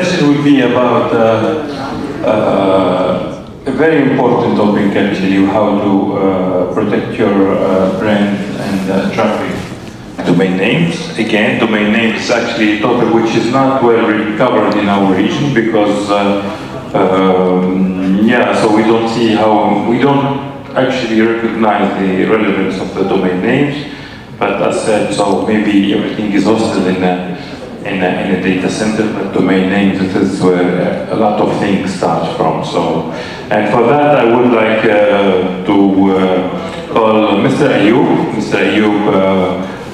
session will be about a very important topic actually, how to protect your brand and traffic. Domain names. Again, domain names is actually a topic which is not well covered in our region because, so we don't see how, we don't actually recognize the relevance of the domain names. But as said, so maybe everything is hosted in a data center, but domain names, this is where a lot of things start from. So, and for that, I would like to call Mr. Ayoub. Mr. Ayoub,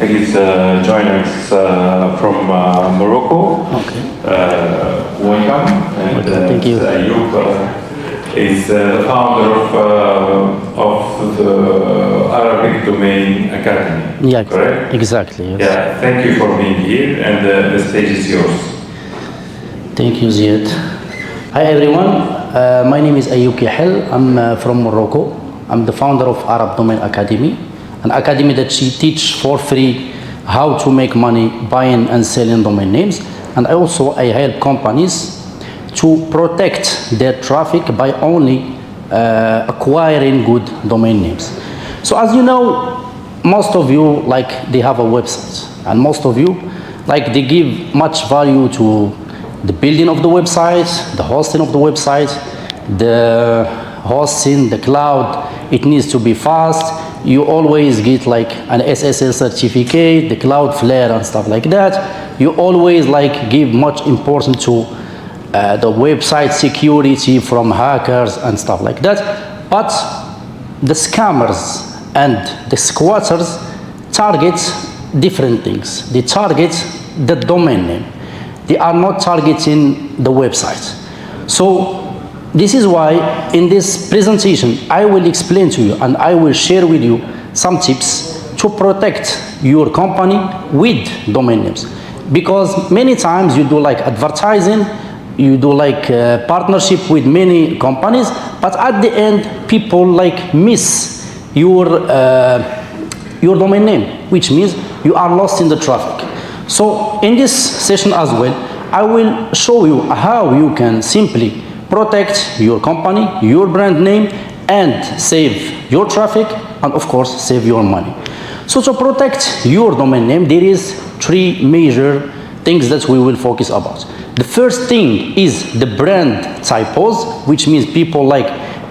he's joining us from Morocco. Okay. Welcome. And, thank you. Mr. Ayoub is the founder of the Arabic Domain Academy. Yeah, correct? Exactly. Yes. Yeah, thank you for being here, and the stage is yours. Thank you, Ziad. Hi, everyone. My name is Ayoub Kehel. I'm from Morocco. I'm the founder of Arab Domain Academy, an academy that she teach for free how to make money buying and selling domain names. And I help companies to protect their traffic by only acquiring good domain names. So as you know, most of you they have a website, and most of you they give much value to the building of the website, the hosting of the website, the hosting, the cloud. It needs to be fast. You always get an SSL certificate, the Cloudflare and stuff like that. You always give much importance to the website security from hackers and stuff like that. But the scammers and the squatters target different things. They target the domain name. They are not targeting the website. So this is why in this presentation I will explain to you and I will share with you some tips to protect your company with domain names. Because many times you do advertising, you do partnership with many companies, but at the end people miss your domain name, which means you are lost in the traffic. So in this session as well, I will show you how you can simply protect your company, your brand name, and save your traffic, and of course save your money. So to protect your domain name, there is three major things that we will focus about. The first thing is the brand typos, which means people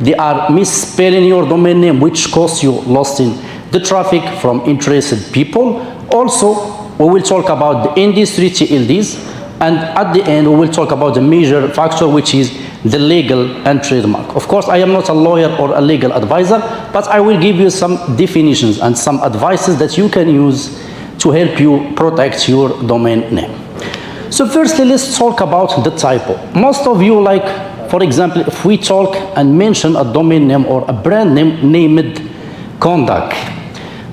they are misspelling your domain name, which costs you lost in the traffic from interested people. Also, we will talk about the industry TLDs, and at the end we will talk about the major factor, which is the legal and trademark. Of course, I am not a lawyer or a legal advisor, but I will give you some definitions and some advices that you can use to help you protect your domain name. So firstly, let's talk about the typo. Most of you for example, if we talk and mention a domain name or a brand name named Conduct.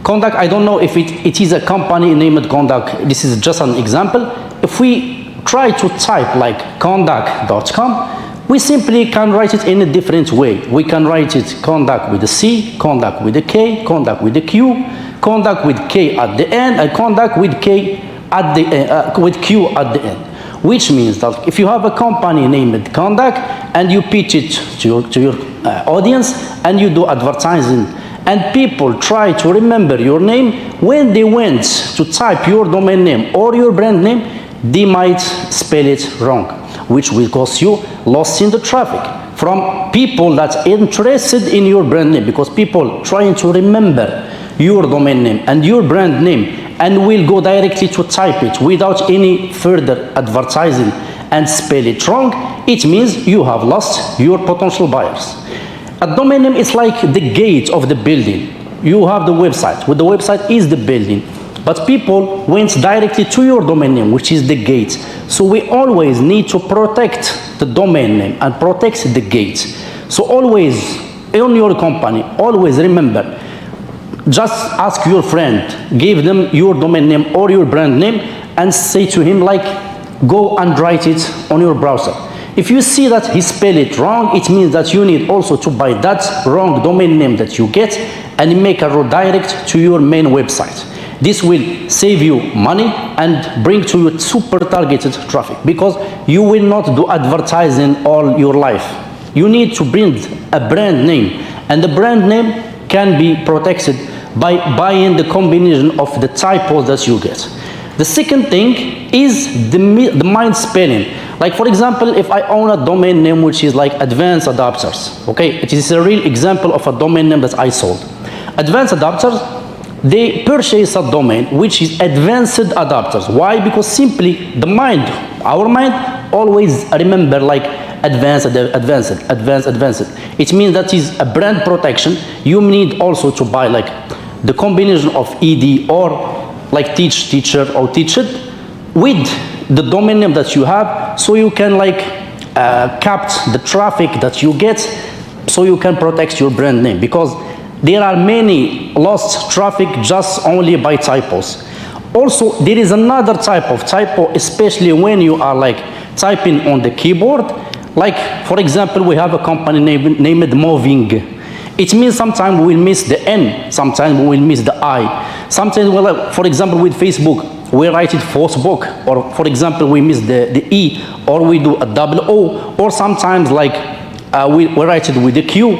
Conduct, I don't know if it is a company named Conduct. This is just an example. If we try to type conduct.com, we simply can write it in a different way. We can write it Conduct with a C, Conduct with a K, Conduct with a Q, Conduct with K at the end, and Conduct with K at the with Q at the end. Which means that if you have a company named Conduct and you pitch it to your audience and you do advertising and people try to remember your name, when they went to type your domain name or your brand name, they might spell it wrong, which will cost you loss in the traffic from people that are interested in your brand name, because people trying to remember your domain name and your brand name and will go directly to type it without any further advertising and spell it wrong. It means you have lost your potential buyers. A domain name is like the gate of the building. You have the website. Well, the website is the building, but people went directly to your domain name, which is the gate. So we always need to protect the domain name and protect the gate. So always in your company, always remember, just ask your friend, give them your domain name or your brand name and say to him go and write it on your browser. If you see that he spelled it wrong, it means that you need also to buy that wrong domain name that you get and make a redirect to your main website. This will save you money and bring to you super targeted traffic, because you will not do advertising all your life. You need to build a brand name, and the brand name can be protected by buying the combination of the typos that you get. The second thing is the mind spelling. Like for example, if I own a domain name which is like Advanced Adapters, okay, it is a real example of a domain name that I sold. Advanced Adapters, they purchase a domain which is Advanced Adapters. Why? Because simply the mind, our mind always remember like advanced. It means that is a brand protection. You need also to buy like the combination of ed or like teacher or teached with the domain name that you have, so you can like capture the traffic that you get, so you can protect your brand name, because there are many lost traffic just only by typos. Also, there is another type of typo, especially when you are like typing on the keyboard. Like for example, we have a company named Moving. It means sometimes we will miss the N, sometimes we will miss the I. Sometimes, well, for example, with Facebook, we write it Facebook, or for example, we miss the E, or we do a double O, or sometimes like we write it with the Q.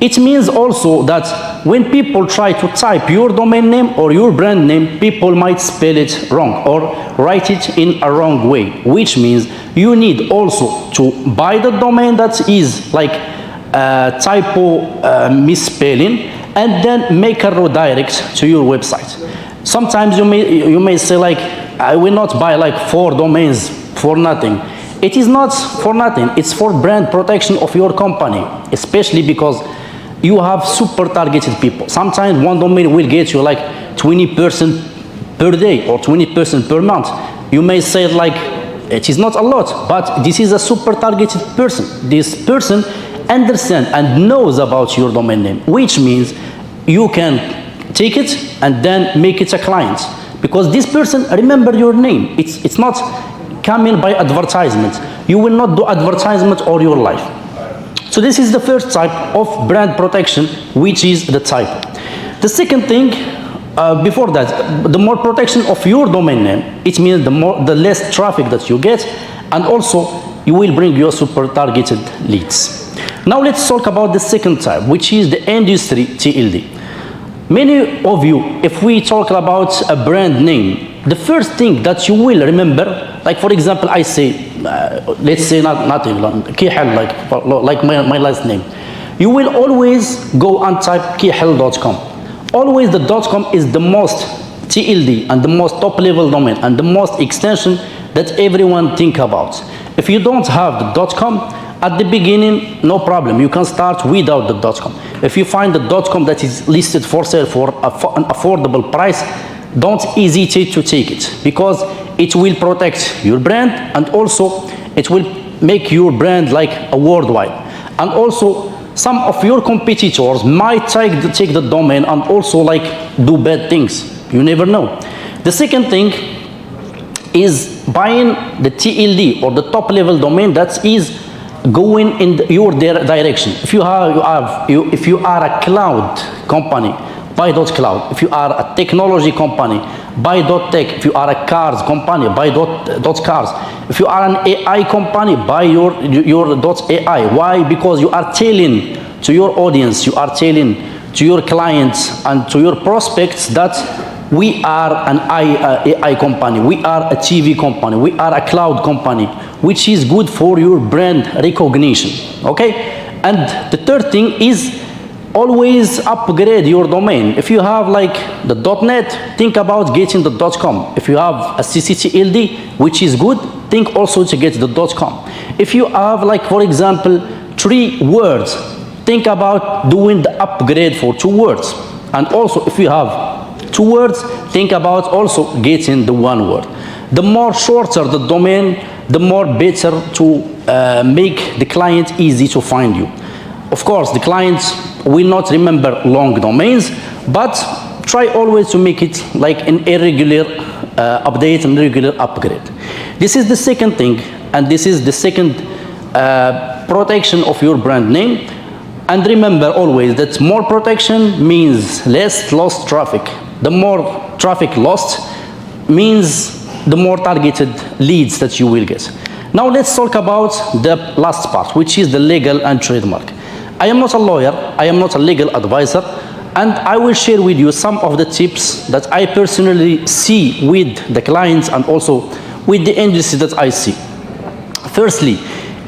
It means also that when people try to type your domain name or your brand name, people might spell it wrong or write it in a wrong way, which means you need also to buy the domain that is like typo misspelling, and then make a redirect to your website. Sometimes you may say like, I will not buy like 4 domains for nothing. It is not for nothing, it's for brand protection of your company, especially because you have super targeted people. Sometimes one domain will get you like 20% per day or 20% per month. You may say like, it is not a lot, but this is a super targeted person. This person understands and knows about your domain name, which means you can take it and then make it a client, because this person remember your name. It's not coming by advertisement. You will not do advertisement all your life. So this is the first type of brand protection, which is the typo. The second thing, before that, the more protection of your domain name, it means the less traffic that you get, and also you will bring your super targeted leads. Now let's talk about the second type, which is the industry TLD. Many of you, if we talk about a brand name, the first thing that you will remember, like for example, I say, let's say not Kehel, like my last name. You will always go and type kehel.com. Always the .com is the most TLD and the most top level domain and the most extension that everyone think about. If you don't have the .com, at the beginning, no problem. You can start without the .com. If you find the .com that is listed for sale for an affordable price, don't hesitate to take it, because it will protect your brand, and also it will make your brand like a worldwide. And also some of your competitors might take the domain and also like do bad things. You never know. The second thing is buying the TLD or the top level domain that is going in your direction. If you are a cloud company, buy .cloud. If you are a technology company, buy .tech. If you are a cars company, buy .cars. If you are an AI company, buy your .ai. Why? Because you are telling to your audience, you are telling to your clients and to your prospects that we are an AI company, we are a TV company, we are a cloud company, which is good for your brand recognition, okay? And the third thing is always upgrade your domain. If you have like the .net, think about getting the .com. If you have a CCTLD, which is good, think also to get the .com. If you have like, for example, 3 words, think about doing the upgrade for 2 words. And also if you have 2 words, think about also getting the 1 word. The more shorter the domain, the more better to make the client easy to find you. Of course, the clients will not remember long domains, but try always to make it like an irregular update and regular upgrade. This is the second thing, and this is the second protection of your brand name. And remember always that more protection means less lost traffic. The more traffic lost means the more targeted leads that you will get. Now let's talk about the last part, which is the legal and trademark. I am not a lawyer, I am not a legal advisor, and I will share with you some of the tips that I personally see with the clients and also with the industry that I see. Firstly,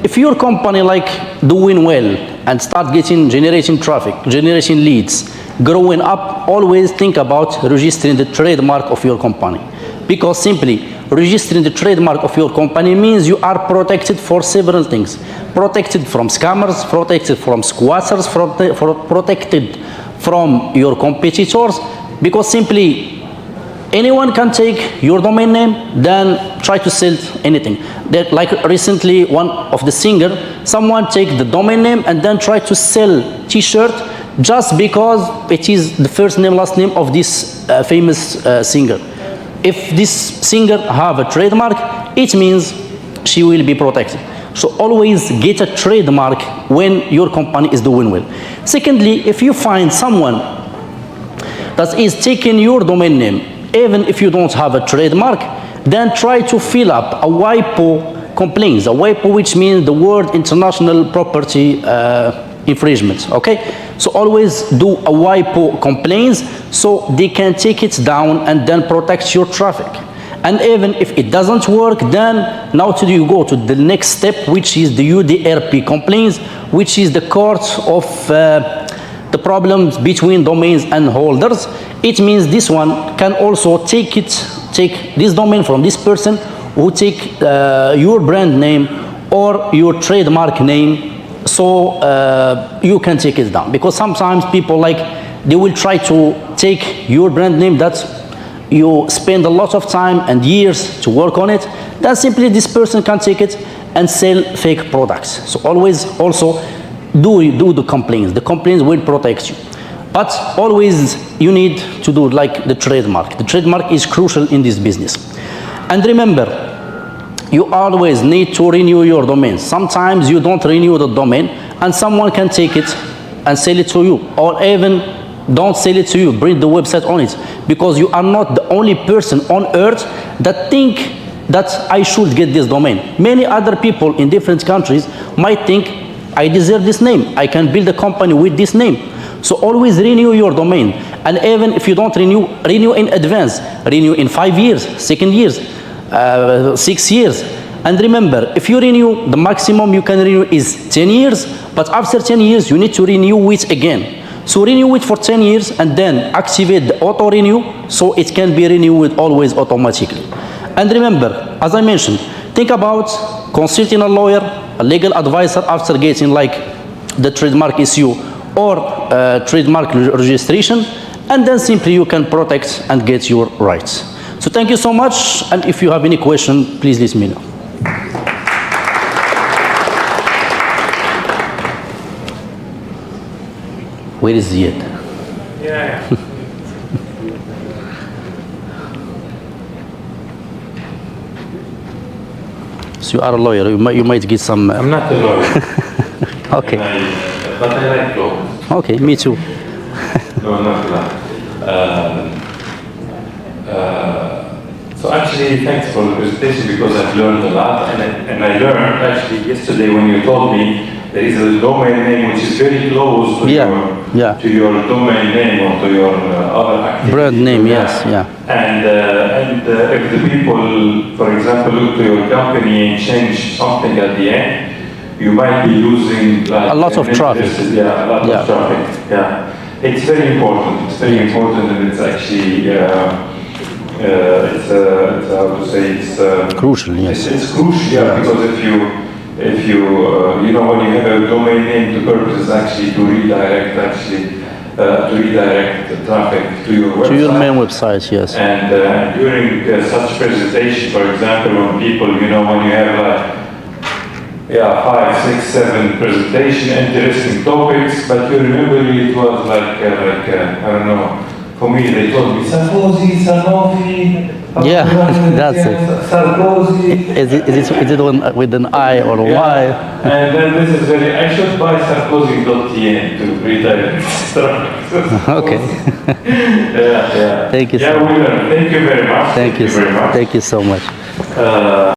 if your company like doing well and start generating traffic, generating leads, growing up, always think about registering the trademark of your company. Because simply registering the trademark of your company means you are protected for several things. Protected from scammers, protected from squatters, protected from your competitors, because simply anyone can take your domain name, then try to sell anything. That, like recently, one of the singer, someone take the domain name and then try to sell T-shirt just because it is the first name, last name of this famous singer. If this singer have a trademark, it means she will be protected. So always get a trademark when your company is doing well. Secondly, if you find someone that is taking your domain name, even if you don't have a trademark, then try to fill up a WIPO complaints. A WIPO, which means the word international property infringement, okay? So always do a WIPO complaints so they can take it down and then protect your traffic. And even if it doesn't work, then now you go to the next step, which is the UDRP complaints, which is the court of the problems between domains and holders. It means this one can also take this domain from this person who take your brand name or your trademark name, so you can take it down. Because sometimes people they will try to take your brand name that you spend a lot of time and years to work on it, then simply this person can take it and sell fake products. So always also do the complaints. The complaints will protect you. But always you need to do like the trademark. The trademark is crucial in this business. And remember, you always need to renew your domain. Sometimes you don't renew the domain and someone can take it and sell it to you, or even don't sell it to you, bring the website on it, because you are not the only person on earth that think that I should get this domain. Many other people in different countries might think, I deserve this name, I can build a company with this name. So always renew your domain. And even if you don't renew in advance, renew in 5 years, 2 years, 6 years. And remember, if you renew, the maximum you can renew is 10 years, but after 10 years you need to renew it again. So renew it for 10 years and then activate the auto renew so it can be renewed always automatically. And remember, as I mentioned, think about consulting a lawyer, a legal advisor after getting like the trademark issue or trademark registration, and then simply you can protect and get your rights. So thank you so much, and if you have any question, please let me know. Where is Ziad? Yeah. So you are a lawyer, you might get some... I'm not a lawyer. Okay. But I like law. Okay, me too. No, not that. So actually, thanks for the presentation, because I've learned a lot, and I learned actually yesterday when you told me there is a domain name which is very close to your domain name or to your other activity. Brand name, yes, yeah. And if the people, for example, look to your company and change something at the end, you might be losing like a lot of traffic. Yeah, a lot of traffic. Yeah, it's very important. It's very important, and it's actually it's how to say it's crucial. Yes, it's crucial. Yeah, because if you you know, when you have a domain name, the purpose is actually to redirect the traffic to your website. To your main website, yes. And during such presentation, for example, when people, you know, when you have 5, 6, 7 presentation, interesting topics, but you remember it was like I don't know, For me, they told me Sarkozy, Sanofi. Yeah, that's it. Sarkozy. Is it with an I or a Yeah. Y? And then this is very. I should buy Sarkozy.tn to retire. Okay. Yeah. Thank you so Yeah, much. we learn. Thank you very much. Thank you. very much. Thank you so much.